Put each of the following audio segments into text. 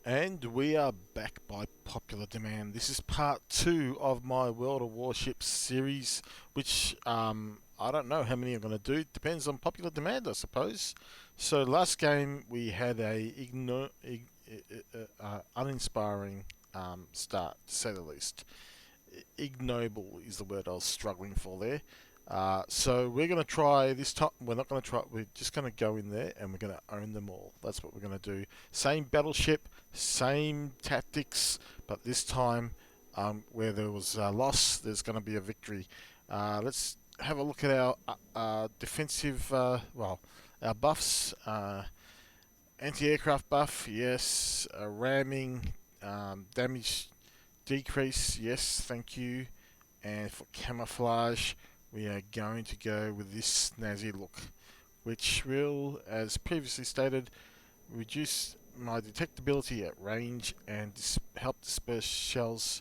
And we are back by popular demand. This is part 2 of my World of Warships series, which I don't know how many I'm going to do. It depends on popular demand, I suppose. So last game we had a uninspiring start, to say the least. Ignoble is the word I was struggling for there. So we're going to try this time. We're not going to try. We're just going to go in there and we're going to own them all. That's what we're going to do. Same battleship, same tactics, but this time, where there was a loss, there's going to be a victory. Let's have a look at our defensive. Our buffs. Anti-aircraft buff, yes. Ramming, damage decrease, yes. Thank you. And for camouflage, we are going to go with this snazzy look, which will, as previously stated, reduce my detectability at range and help disperse shells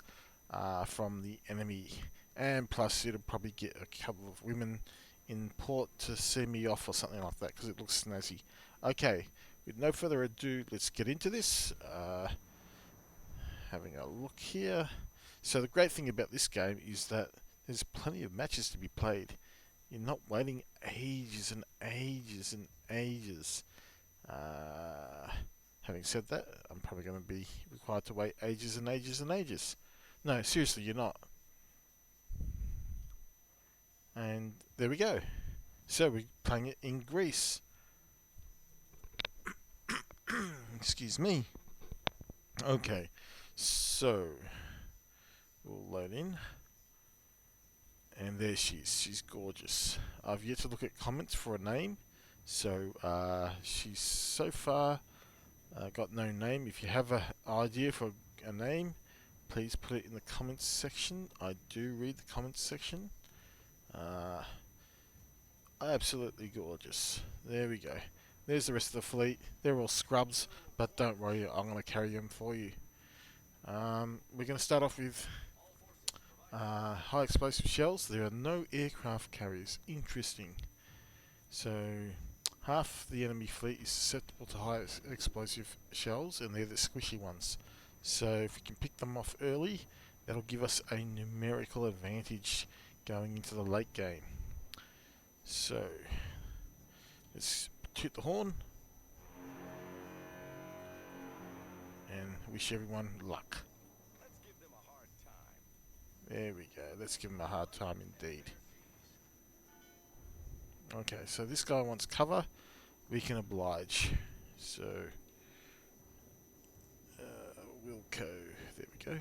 from the enemy. And plus, it'll probably get a couple of women in port to see me off or something like that because it looks snazzy. Okay, with no further ado, let's get into this. Having a look here. So the great thing about this game is that there's plenty of matches to be played. You're not waiting ages and ages and ages. Having said that, I'm probably going to be required to wait ages and ages and ages. No, seriously, you're not. And there we go. So we're playing it in Greece. Excuse me. Okay, so we'll load in. And there she is. She's gorgeous. I've yet to look at comments for a name. So she's so far got no name. If you have an idea for a name, please put it in the comments section. I do read the comments section. Absolutely gorgeous. There we go. There's the rest of the fleet. They're all scrubs, but don't worry, I'm going to carry them for you. We're going to start off with high explosive shells. There are no aircraft carriers. Interesting. So half the enemy fleet is susceptible to high explosive shells, and they're the squishy ones. So if we can pick them off early, that'll give us a numerical advantage going into the late game. So let's toot the horn and wish everyone luck. There we go. Let's give him a hard time indeed. Okay, so this guy wants cover. We can oblige. So Wilco. There we go.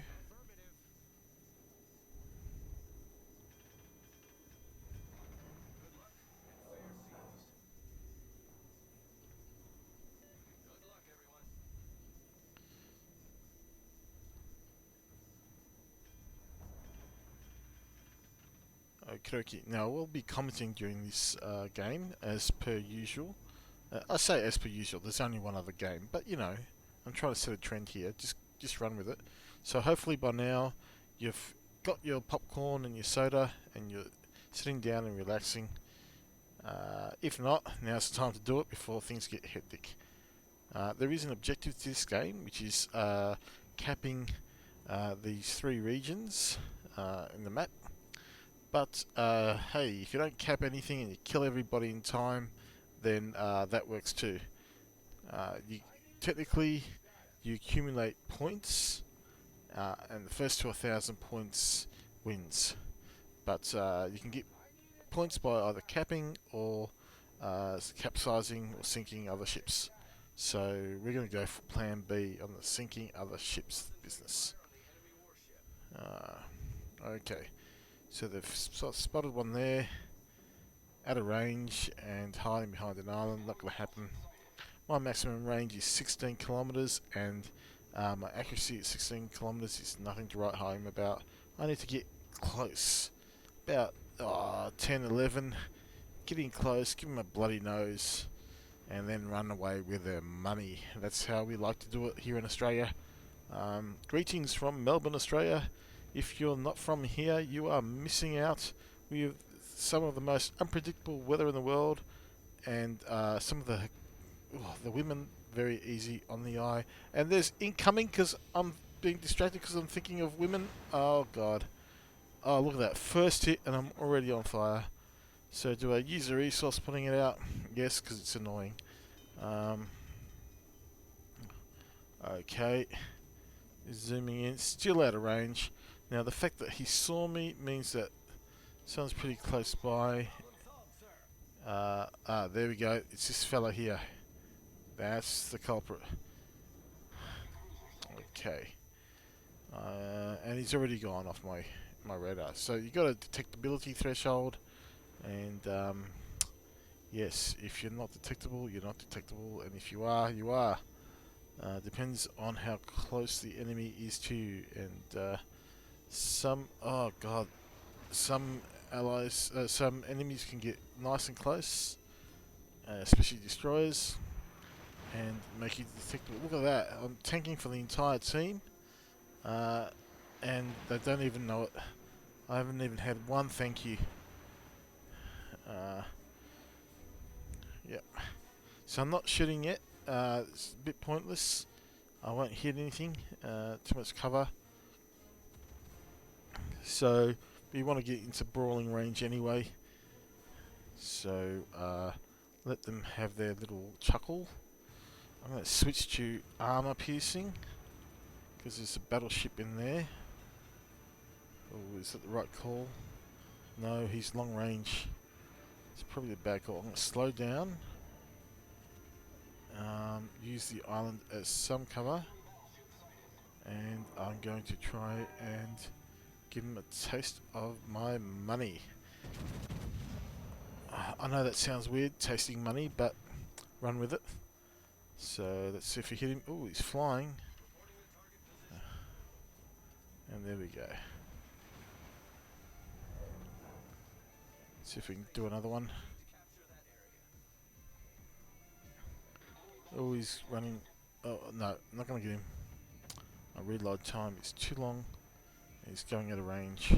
Okay, now we'll be commenting during this game as per usual. I say as per usual, there's only one other game, but you know, I'm trying to set a trend here, just run with it. So hopefully by now you've got your popcorn and your soda and you're sitting down and relaxing. If not, now's the time to do it before things get hectic. There is an objective to this game, which is capping these 3 regions in the map. But hey, if you don't cap anything and you kill everybody in time, then that works too. Technically, you accumulate points, and the first to 1,000 points wins. But you can get points by either capping or capsizing or sinking other ships. So we're going to go for Plan B on the sinking other ships business. Okay. So they've spotted one there, out of range and hiding behind an island. Not going to happen. My maximum range is 16 kilometers, and my accuracy at 16 kilometers is nothing to write home about. I need to get close, about 10, 11. Getting close, give them a bloody nose, and then run away with their money. That's how we like to do it here in Australia. Greetings from Melbourne, Australia. If you're not from here, you are missing out. We have some of the most unpredictable weather in the world, and some of the women very easy on the eye. And there's incoming because I'm being distracted because I'm thinking of women. Oh god. Oh, look at that. First hit and I'm already on fire. So do I use the resource putting it out? Yes, because it's annoying. Okay. Zooming in. Still out of range. Now the fact that he saw me means that someone's pretty close by. There we go. It's this fella here. That's the culprit. Okay. And he's already gone off my radar. So you got a detectability threshold, and yes, if you're not detectable, you're not detectable, and if you are, you are. Depends on how close the enemy is to you, and oh god, some allies, some enemies can get nice and close, especially destroyers, and make you detectable. Look at that! I'm tanking for the entire team. And they don't even know it. I haven't even had one thank you. Yep. So I'm not shooting yet. It's a bit pointless. I won't hit anything. Too much cover. So you want to get into brawling range anyway. So let them have their little chuckle. I'm going to switch to armor piercing because there's a battleship in there. Oh, is that the right call? No, he's long range. It's probably a bad call. I'm going to slow down. Use the island as some cover. And I'm going to try and give him a taste of my money. I know that sounds weird, tasting money, but run with it. So let's see if we hit him. Oh, he's flying. And there we go. See if we can do another one. Oh, he's running. Oh, no, I'm not going to get him. My reload time is too long. He's going out of range.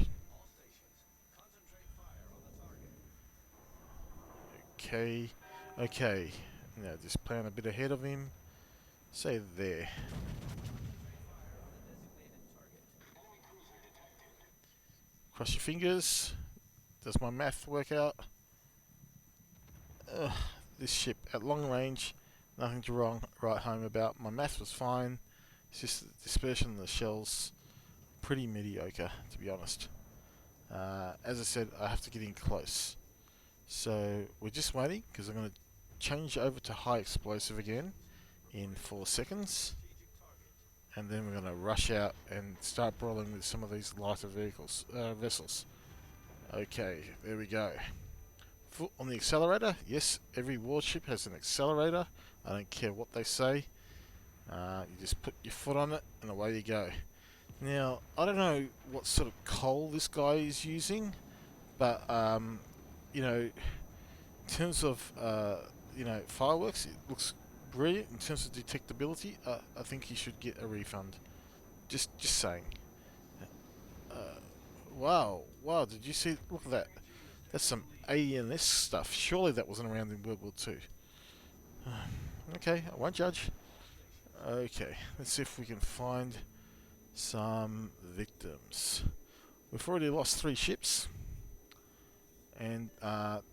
Okay. Okay. Now just plan a bit ahead of him. Say there. Cross your fingers. Does my math work out? This ship at long range, nothing to write home about. My math was fine. It's just the dispersion of the shells, pretty mediocre, to be honest. As I said, I have to get in close. So we're just waiting because I'm going to change over to high explosive again in 4 seconds. And then we're going to rush out and start brawling with some of these lighter vessels. Okay, there we go. Foot on the accelerator. Yes, every warship has an accelerator. I don't care what they say. You just put your foot on it and away you go. Now, I don't know what sort of coal this guy is using, but you know, in terms of fireworks, it looks brilliant. In terms of detectability, I think he should get a refund. Just saying. Wow, did you see? Look at that. That's some ANS stuff. Surely that wasn't around in World War Two. Okay, I won't judge. Okay, let's see if we can find some victims. We've already lost 3 ships, and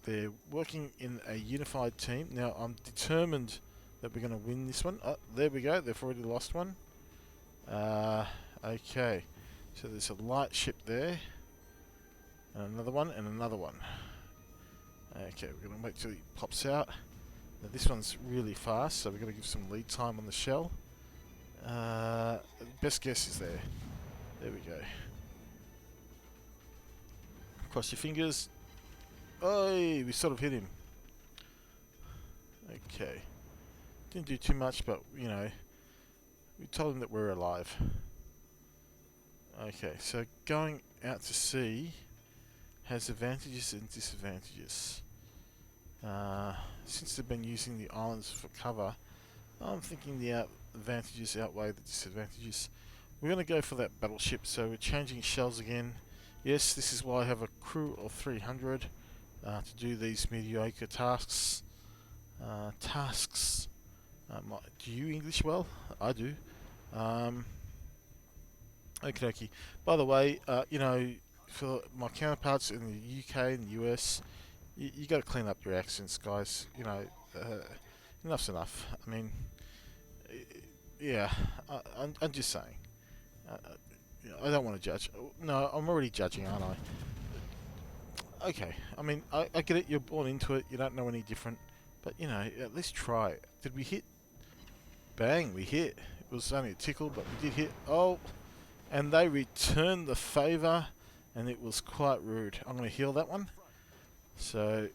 they're working in a unified team. Now I'm determined that we're going to win this one. There we go, they've already lost one. Okay, so there's a light ship there, and another one, and another one. Okay, we're going to wait till he pops out. Now this one's really fast, so we're going to give some lead time on the shell. Best guess is there. There we go. Cross your fingers. Oh, we sort of hit him. Okay. Didn't do too much, but, you know, we told him that we're alive. Okay, so going out to sea has advantages and disadvantages. Since they've been using the islands for cover, I'm thinking the advantages outweigh the disadvantages. We're going to go for that battleship, so we're changing shells again. Yes, this is why I have a crew of 300 to do these mediocre tasks. Do you English well? I do. Okie dokie. By the way, for my counterparts in the UK and the US, you got to clean up your accents, guys. Enough's enough. I mean, yeah, I'm just saying. I don't want to judge. No, I'm already judging, aren't I? Okay, I mean, I get it. You're born into it. You don't know any different. But, at least try it. Did we hit? Bang, we hit. It was only a tickle, but we did hit. Oh, and they returned the favour, and it was quite rude. I'm going to heal that one. So,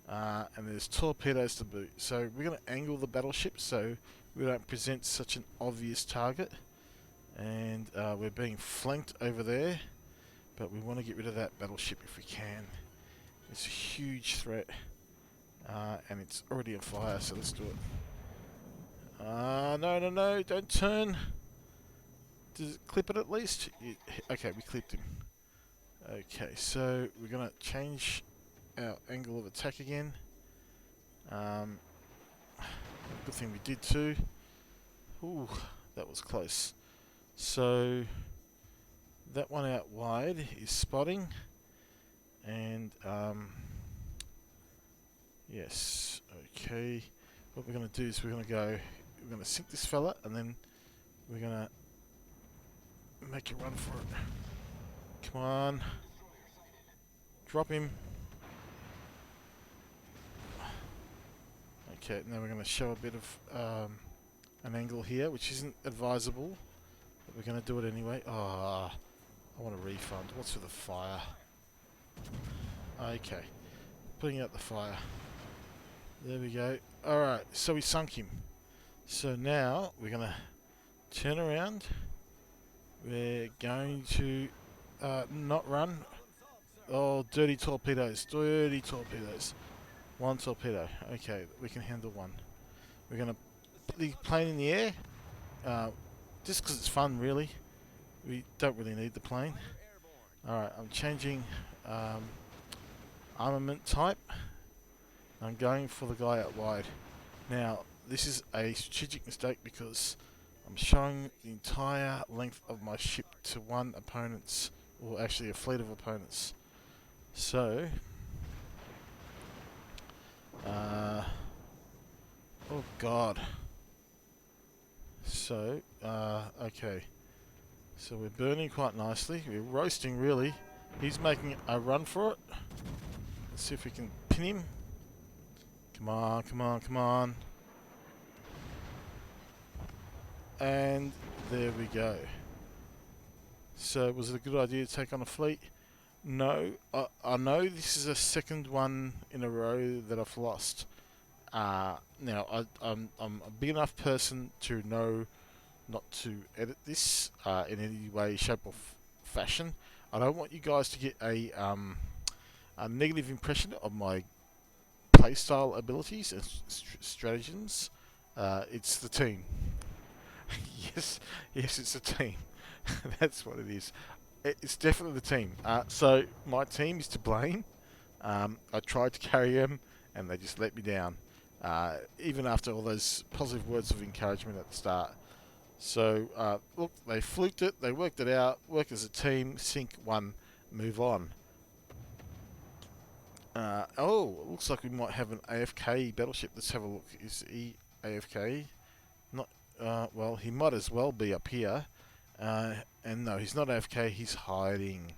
and there's torpedoes to boot. So we're going to angle the battleship so we don't present such an obvious target. And we're being flanked over there, but we want to get rid of that battleship if we can. It's a huge threat, and it's already on fire, so let's do it. No, don't turn. Does it clip it at least? Okay, we clipped him. Okay, so we're going to change our angle of attack again. Good thing we did too. Ooh, that was close. So that one out wide is spotting, and yes, okay. What we're going to do is we're going to sink this fella, and then we're going to make a run for it. Come on, drop him. Okay, now we're going to show a bit of an angle here, which isn't advisable. But we're going to do it anyway. I want a refund. What's with the fire? Okay. Putting out the fire. There we go. Alright, so we sunk him. So now we're going to turn around. We're going to not run. Oh, dirty torpedoes. Dirty torpedoes. One torpedo. Okay, we can handle one. We're going to put the plane in the air. Just because it's fun, really. We don't really need the plane. Alright, I'm changing armament type. I'm going for the guy out wide. Now, this is a strategic mistake because I'm showing the entire length of my ship to one opponent's, or actually a fleet of opponents. So, oh god. So, okay. So we're burning quite nicely. We're roasting, really. He's making a run for it. Let's see if we can pin him. Come on, come on, come on. And there we go. So, was it a good idea to take on a fleet? No. I know this is a second one in a row that I've lost. Now, I'm a big enough person to know not to edit this in any way, shape, or fashion. I don't want you guys to get a negative impression of my playstyle abilities and stratagems. It's the team. yes, it's a team. That's what it is. It's definitely the team. So my team is to blame. I tried to carry them, and they just let me down. Even after all those positive words of encouragement at the start. So, look, they fluked it, they worked it out, work as a team, sink one, move on. Looks like we might have an AFK battleship. Let's have a look. Is he AFK? Not, well, he might as well be up here. And no, he's not AFK, he's hiding.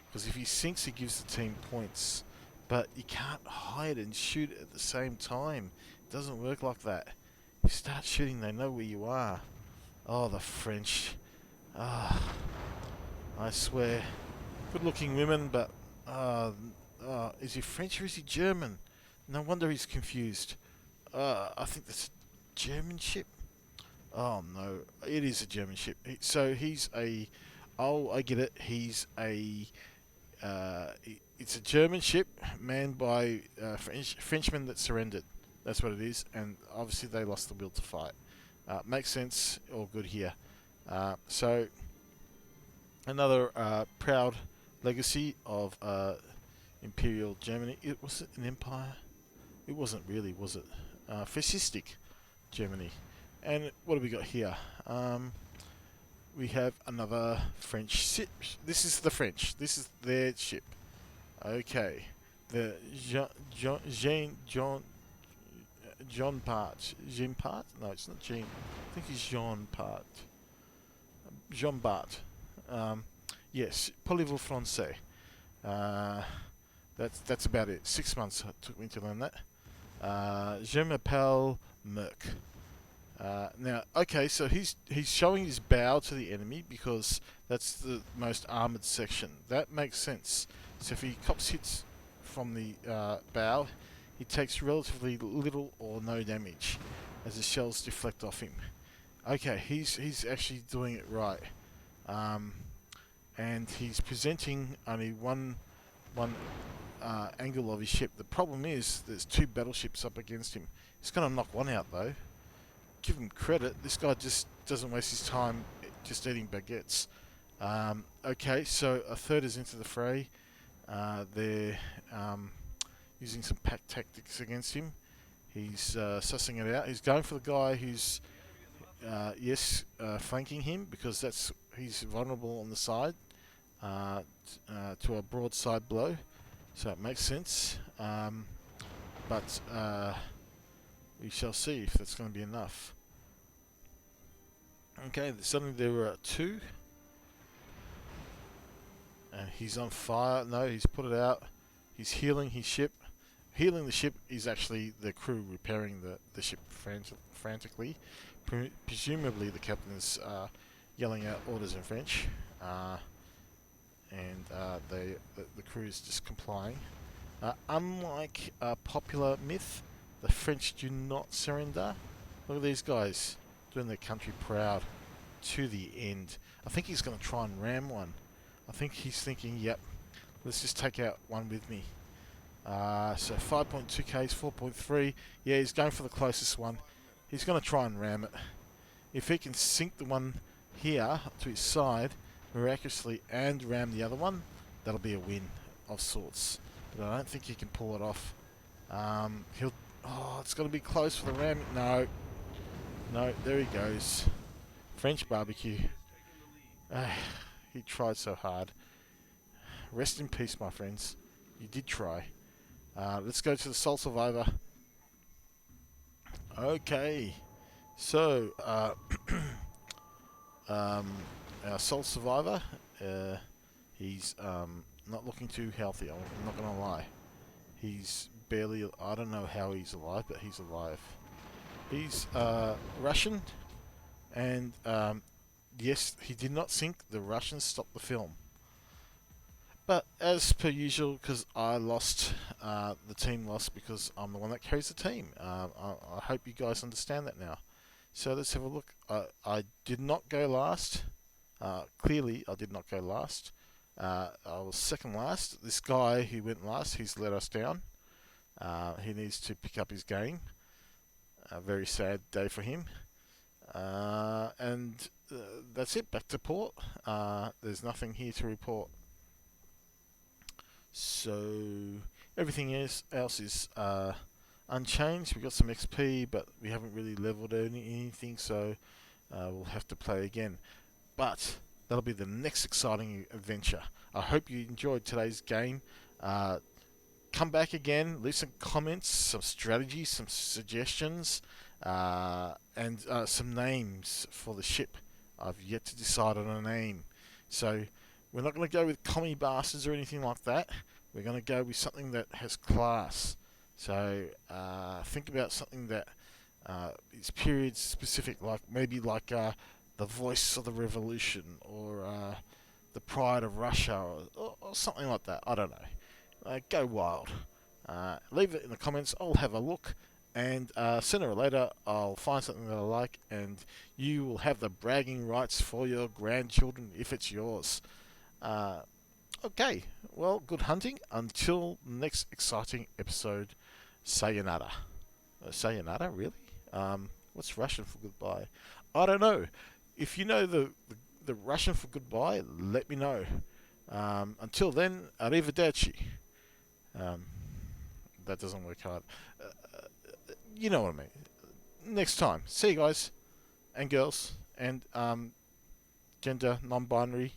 Because if he sinks, he gives the team points. But you can't hide and shoot at the same time. It doesn't work like that. If you start shooting, they know where you are. Oh, the French. I swear. Good-looking women, but... is he French or is he German? No wonder he's confused. I think that's a German ship. Oh, no. It is a German ship. So he's a... Oh, I get it. He's a... it's a German ship manned by Frenchmen that surrendered. That's what it is. And obviously they lost the will to fight. Makes sense. All good here. So, another proud legacy of Imperial Germany. Was it an empire? It wasn't really, was it? Fascistic. Germany. And what do we got here? We have another French ship. This is the French. This is their ship. Okay. The Jean Part. Jean Part? No, it's not Jean. I think it's Jean Part. Jean Bart. Yes, Parlez-vous français? That's about it. 6 months it took me to learn that. Je m'appelle Merc. Now, okay, so he's showing his bow to the enemy because that's the most armoured section. That makes sense. So if he cops hits from the bow, he takes relatively little or no damage as the shells deflect off him. Okay, he's actually doing it right. And he's presenting only one angle of his ship. The problem is there's 2 battleships up against him. He's going to knock one out though. Give him credit. This guy just doesn't waste his time just eating baguettes. Okay, so a third is into the fray. They're using some pack tactics against him. He's sussing it out. He's going for the guy who's flanking him because he's vulnerable on the side to a broadside blow. So it makes sense. But we shall see if that's going to be enough. Okay, suddenly there were 2. And he's on fire. No, he's put it out. He's healing his ship. Healing the ship is actually the crew repairing the ship frantically. Presumably the captain is yelling out orders in French. And the crew is just complying. Unlike popular myth, the French do not surrender. Look at these guys doing their country proud to the end. I think he's going to try and ram one. I think he's thinking, yep, let's just take out one with me. So 5.2 Ks, 4.3. Yeah, he's going for the closest one. He's going to try and ram it. If he can sink the one here to his side miraculously and ram the other one, that'll be a win of sorts. But I don't think he can pull it off. It's going to be close for the ram. No, there he goes. French barbecue. He tried so hard. Rest in peace, my friends. You did try. Let's go to the sole survivor. Okay. So, our sole survivor, he's not looking too healthy, I'm not going to lie. He's barely, I don't know how he's alive, but he's alive. He's Russian, and yes, he did not sink. The Russians stopped the film. But as per usual, because I lost, the team lost because I'm the one that carries the team. I hope you guys understand that now. So let's have a look. I did not go last. Clearly, I did not go last. I was second last. This guy who went last, he's let us down. He needs to pick up his game. A very sad day for him. And that's it. Back to port. There's nothing here to report. So everything else is unchanged. We got some XP, but we haven't really leveled anything, so we'll have to play again. But that'll be the next exciting adventure. I hope you enjoyed today's game. Come back again, leave some comments, some strategies, some suggestions, and some names for the ship. I've yet to decide on a name. So we're not going to go with commie bastards or anything like that. We're going to go with something that has class. So think about something that is period specific, like maybe like the Voice of the Revolution, or the Pride of Russia, or something like that. I don't know. Go wild. Leave it in the comments. I'll have a look, and sooner or later I'll find something that I like, and you will have the bragging rights for your grandchildren if it's yours. Okay, well, good hunting. Until next exciting episode, sayonara. Sayonara, really? What's Russian for goodbye? I don't know. If you know the Russian for goodbye, let me know. Until then, arrivederci. That doesn't work hard. You know what I mean. next time. See you guys and girls and gender non-binary.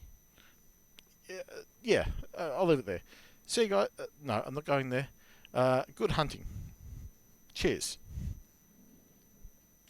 Yeah, I'll leave it there. See you guys. No, I'm not going there. Good hunting. Cheers.